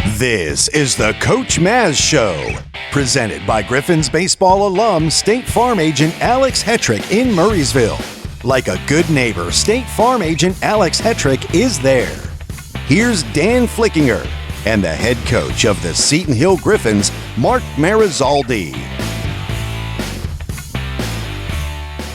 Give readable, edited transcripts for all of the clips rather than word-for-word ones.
This is the Coach Maz Show, presented by Griffins baseball alum State Farm agent Alex Hetrick in Murraysville. Like a good neighbor, State Farm agent Alex Hetrick is there. Here's Dan Flickinger and the head coach of the Seton Hill Griffins, Mark Marizaldi.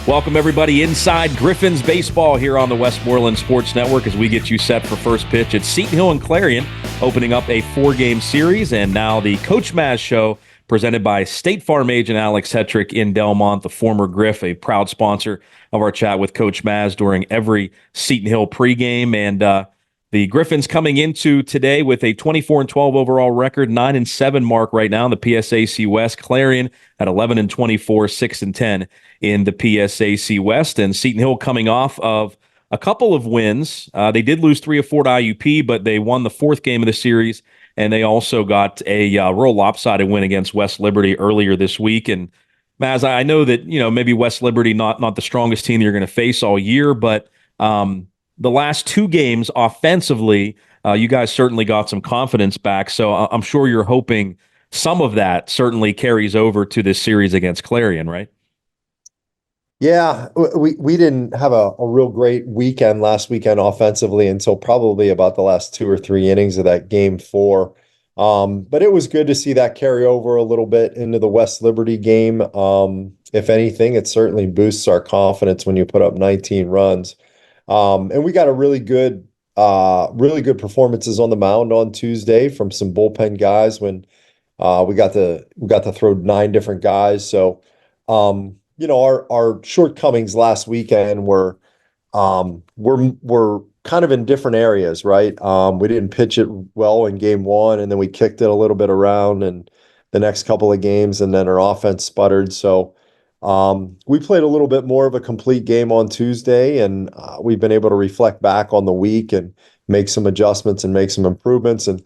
Welcome, everybody, inside Griffins baseball here on the Westmoreland Sports Network as we get you set for first pitch at Seton Hill and Clarion, opening up a 4-game series. And now the Coach Maz Show, presented by State Farm agent Alex Hetrick in Delmont, the former Griff, a proud sponsor of our chat with Coach Maz during every Seton Hill pregame. And the Griffins coming into today with a 24-12 overall record, 9-7 mark right now in the PSAC West. Clarion at 11-24, 6-10 in the PSAC West. And Seton Hill coming off of a couple of wins. They did lose 3 of 4 to IUP, but they won the 4th game of the series, and they also got a real lopsided win against West Liberty earlier this week. And Maz, I know that maybe West Liberty not the strongest team that you're going to face all year, but the last 2 games offensively, you guys certainly got some confidence back. So I'm sure you're hoping some of that certainly carries over to this series against Clarion, right? Yeah, we didn't have a real great weekend last weekend offensively until probably about the last 2 or 3 innings of that game 4. But it was good to see that carry over a little bit into the West Liberty game. If anything, it certainly boosts our confidence when you put up 19 runs. And we got a really good performances on the mound on Tuesday from some bullpen guys when we got to throw 9 different guys. So our shortcomings last weekend were kind of in different areas, right? We didn't pitch it well in game 1, and then we kicked it a little bit around in the next couple of games, and then our offense sputtered. So we played a little bit more of a complete game on Tuesday, and we've been able to reflect back on the week and make some adjustments and make some improvements, and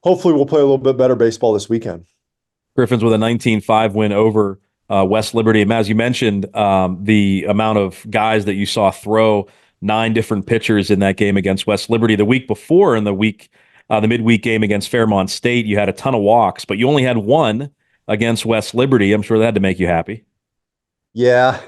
hopefully we'll play a little bit better baseball this weekend. Griffins with a 19-5 win over West Liberty. And as you mentioned, the amount of guys that you saw throw 9 different pitchers in that game against West Liberty. The week before, in the midweek game against Fairmont State, you had a ton of walks, but you only had 1 against West Liberty. I'm sure that had to make you happy. Yeah,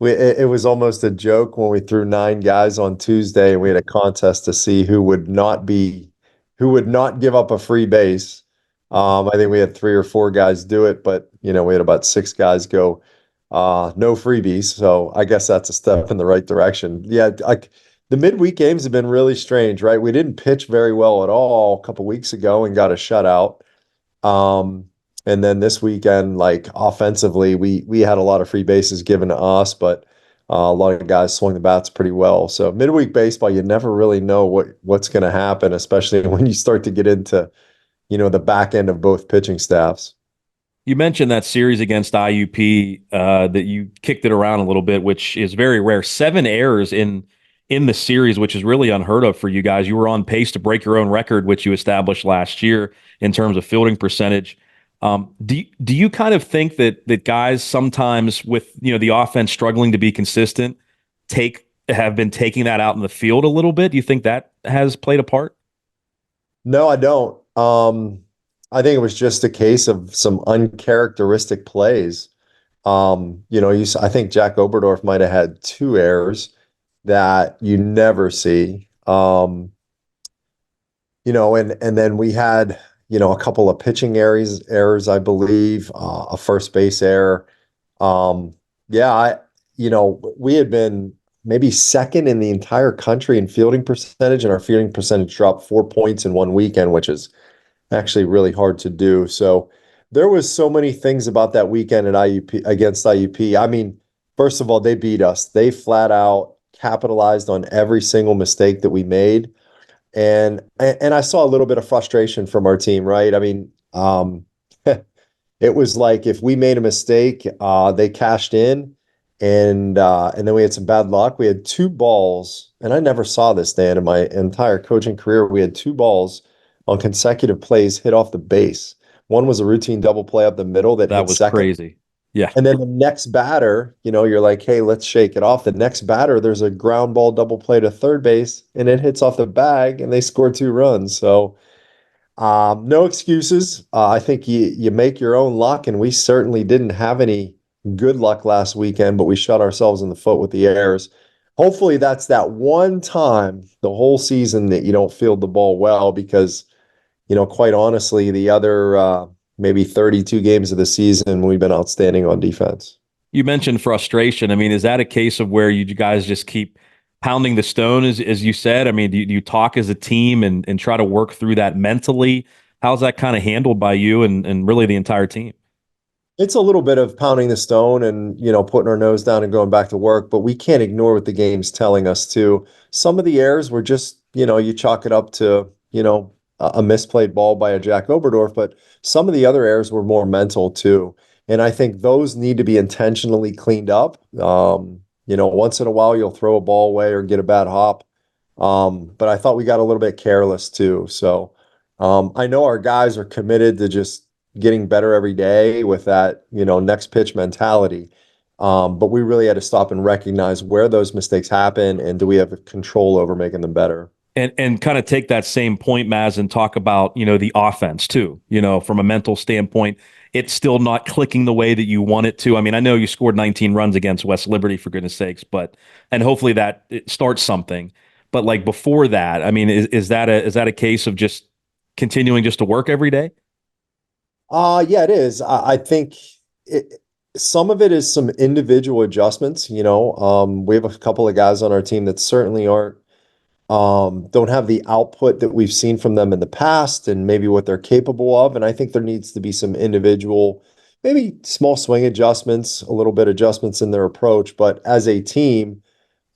it was almost a joke when we threw 9 guys on Tuesday, and we had a contest to see who would not give up a free base. I think we had 3 or 4 guys do it, but we had about 6 guys go no freebies. So I guess that's a step in the right direction. Yeah, the midweek games have been really strange, right? We didn't pitch very well at all a couple weeks ago and got a shutout. And then this weekend, offensively, we had a lot of free bases given to us, but a lot of guys swung the bats pretty well. So midweek baseball, you never really know what's going to happen, especially when you start to get into the back end of both pitching staffs. You mentioned that series against IUP that you kicked it around a little bit, which is very rare. 7 errors in the series, which is really unheard of for you guys. You were on pace to break your own record, which you established last year in terms of fielding percentage. Do you kind of think that guys sometimes with the offense struggling to be consistent have been taking that out in the field a little bit? Do you think that has played a part? No, I don't. I think it was just a case of some uncharacteristic plays. I think Jack Oberdorf might have had 2 errors that you never see. And then we had a couple of pitching errors, I believe, a first base error. We had been maybe 2nd in the entire country in fielding percentage, and our fielding percentage dropped 4 points in one weekend, which is actually really hard to do. So there was so many things about that weekend at against IUP. I mean, first of all, they beat us. They flat out capitalized on every single mistake that we made. And I saw a little bit of frustration from our team, right? I mean, it was like if we made a mistake, they cashed in, and then we had some bad luck. We had 2 balls, and I never saw this, Dan, in my entire coaching career. We had 2 balls on consecutive plays hit off the base. One was a routine double play up the middle that hit was second. Crazy. Yeah. And then the next batter, you're like, hey, let's shake it off. The next batter, there's a ground ball double play to third base, and it hits off the bag, and they score 2 runs. So No excuses. I think you make your own luck, and we certainly didn't have any good luck last weekend, but we shot ourselves in the foot with the errors. Hopefully, that's that one time the whole season that you don't field the ball well, because quite honestly, the other maybe 32 games of the season, we've been outstanding on defense. You mentioned frustration. I mean, is that a case of where you guys just keep pounding the stone, as you said? I mean, do you talk as a team and try to work through that mentally? How's that kind of handled by you and really the entire team? It's a little bit of pounding the stone and, putting our nose down and going back to work, but we can't ignore what the game's telling us too. Some of the errors were just, you chalk it up to, a misplayed ball by a Jack Oberdorf, but some of the other errors were more mental too. And I think those need to be intentionally cleaned up. Once in a while you'll throw a ball away or get a bad hop. But I thought we got a little bit careless too. So I know our guys are committed to just getting better every day with that, next pitch mentality. But we really had to stop and recognize where those mistakes happen and do we have control over making them better. And kind of take that same point, Maz, and talk about, the offense too. From a mental standpoint, it's still not clicking the way that you want it to. I mean, I know you scored 19 runs against West Liberty, for goodness sakes, and hopefully that it starts something. But like before that, I mean, is that a case of just continuing just to work every day? Yeah, it is. I think some of it is some individual adjustments. We have a couple of guys on our team that certainly don't have the output that we've seen from them in the past and maybe what they're capable of. And I think there needs to be some individual, maybe small swing adjustments, a little bit adjustments in their approach. But as a team,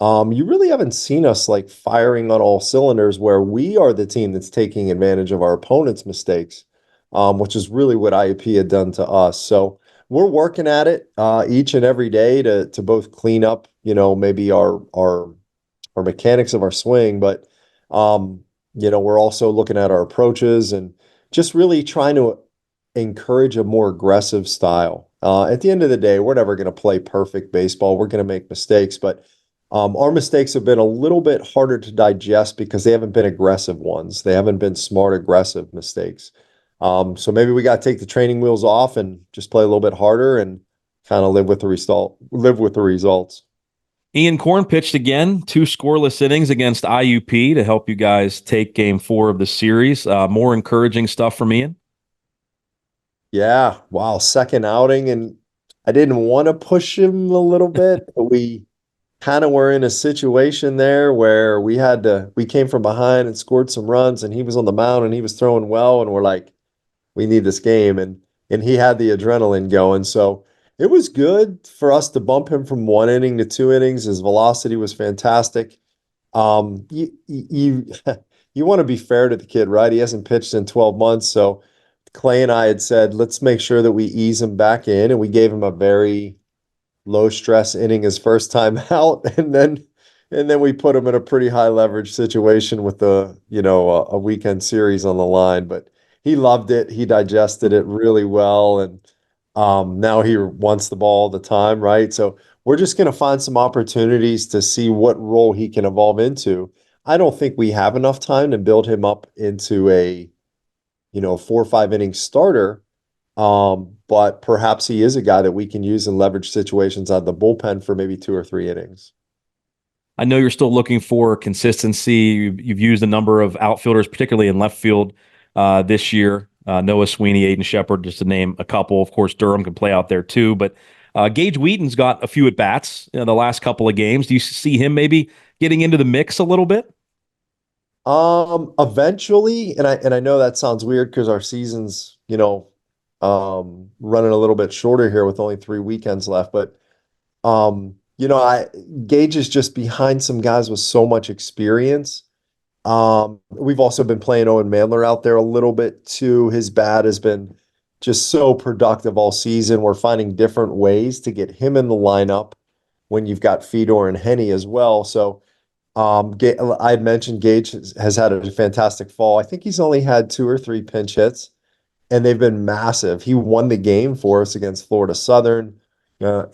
you really haven't seen us like firing on all cylinders where we are the team that's taking advantage of our opponent's mistakes, which is really what IUP had done to us. So we're working at it each and every day to both clean up, maybe our mechanics of our swing, but we're also looking at our approaches and just really trying to encourage a more aggressive style. At the end of the day, we're never going to play perfect baseball. We're going to make mistakes, but our mistakes have been a little bit harder to digest because they haven't been aggressive ones. They haven't been smart, aggressive mistakes. So maybe we got to take the training wheels off and just play a little bit harder and kind of live with the results. Ian Korn pitched again, 2 scoreless innings against IUP to help you guys take game 4 of the series. More encouraging stuff from Ian? Yeah, wow, second outing, and I didn't want to push him a little bit, but we kind of were in a situation there where we came from behind and scored some runs, and he was on the mound and he was throwing well, and we're like, we need this game, and he had the adrenaline going, so it was good for us to bump him from 1 inning to 2 innings. His velocity was fantastic. You you want to be fair to the kid, right? He hasn't pitched in 12 months, so Clay and I had said, let's make sure that we ease him back in, and we gave him a very low stress inning his first time out, and then we put him in a pretty high leverage situation with a weekend series on the line. But he loved it. He digested it really well, and now he wants the ball all the time, right? So we're just going to find some opportunities to see what role he can evolve into. I don't think we have enough time to build him up into a 4 or 5 inning starter. But perhaps he is a guy that we can use in leverage situations out of the bullpen for maybe 2 or 3 innings. I know you're still looking for consistency. You've used a number of outfielders, particularly in left field this year. Noah Sweeney, Aiden Shepard, just to name a couple. Of course, Durham can play out there too. But Gage Wheaton's got a few at-bats in the last couple of games. Do you see him maybe getting into the mix a little bit? Eventually, and I know that sounds weird because our season's, running a little bit shorter here with only 3 weekends left, but I Gage is just behind some guys with so much experience. We've also been playing Owen Mandler out there a little bit too. His bat has been just so productive all season. We're finding different ways to get him in the lineup when you've got Fedor and Henny as well. So I had mentioned Gage has had a fantastic fall. I think he's only had 2 or 3 pinch hits, and they've been massive. He won the game for us against Florida Southern.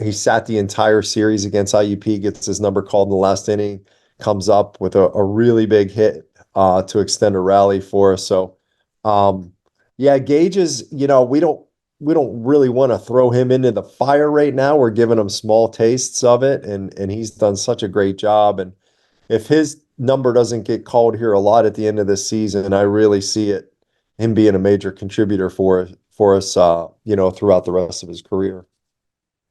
He sat the entire series against IUP, gets his number called in the last inning, comes up with a really big hit to extend a rally for us. So Yeah, Gage is, we don't really want to throw him into the fire right now. We're giving him small tastes of it, and he's done such a great job. And if his number doesn't get called here a lot at the end of this season, I really see him being a major contributor for us, throughout the rest of his career.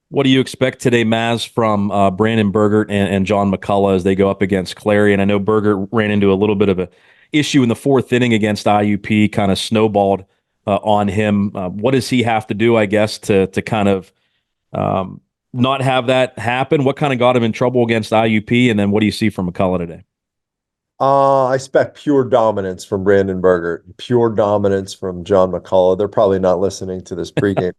What do you expect today, Maz, from Brandon Bergert and John McCullough as they go up against Clarion? I know Bergert ran into a little bit of a issue in the fourth inning against IUP, kind of snowballed on him. What does he have to do, I guess, to kind of not have that happen? What kind of got him in trouble against IUP? And then what do you see from McCullough today? I expect pure dominance from Brandon Bergert, pure dominance from John McCullough. They're probably not listening to this pregame.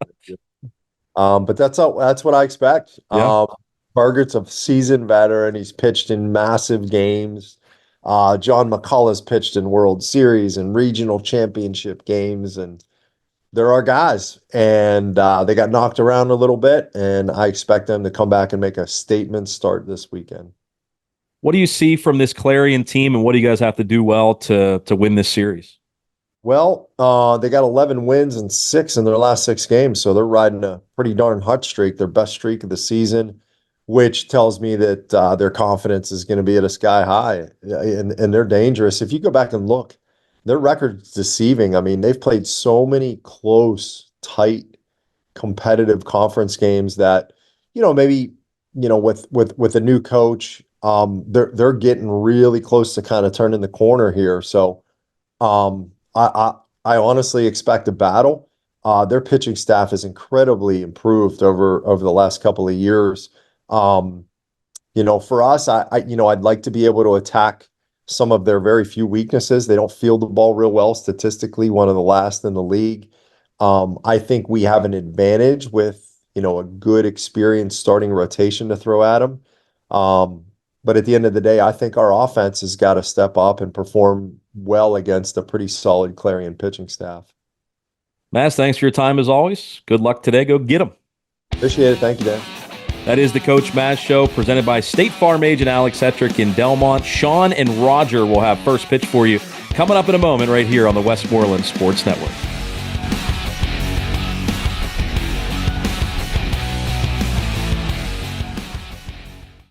But that's what I expect. Yeah. Bergert's a seasoned veteran. He's pitched in massive games. John McCullough's pitched in World Series and regional championship games, and there are guys, and they got knocked around a little bit, and I expect them to come back and make a statement start this weekend. What do you see from this Clarion team, and what do you guys have to do well to win this series? Well, they got 11 wins and 6 in their last 6 games, so they're riding a pretty darn hot streak, their best streak of the season, which tells me that their confidence is going to be at a sky high, and they're dangerous. If you go back and look, their record's deceiving. I mean, they've played so many close, tight, competitive conference games that, maybe, with a new coach, they're getting really close to kind of turning the corner here. So, I honestly expect a battle. Their pitching staff has incredibly improved over the last couple of years. For us, I'd like to be able to attack some of their very few weaknesses. They don't field the ball real well statistically, one of the last in the league. I think we have an advantage with, a good experienced starting rotation to throw at them. But at the end of the day, I think our offense has got to step up and perform well against a pretty solid Clarion pitching staff. Maz, thanks for your time as always. Good luck today. Go get them. Appreciate it. Thank you, Dan. That is the Coach Maz Show, presented by State Farm agent Alex Hetrick in Delmont. Sean and Roger will have first pitch for you coming up in a moment right here on the Westmoreland Sports Network.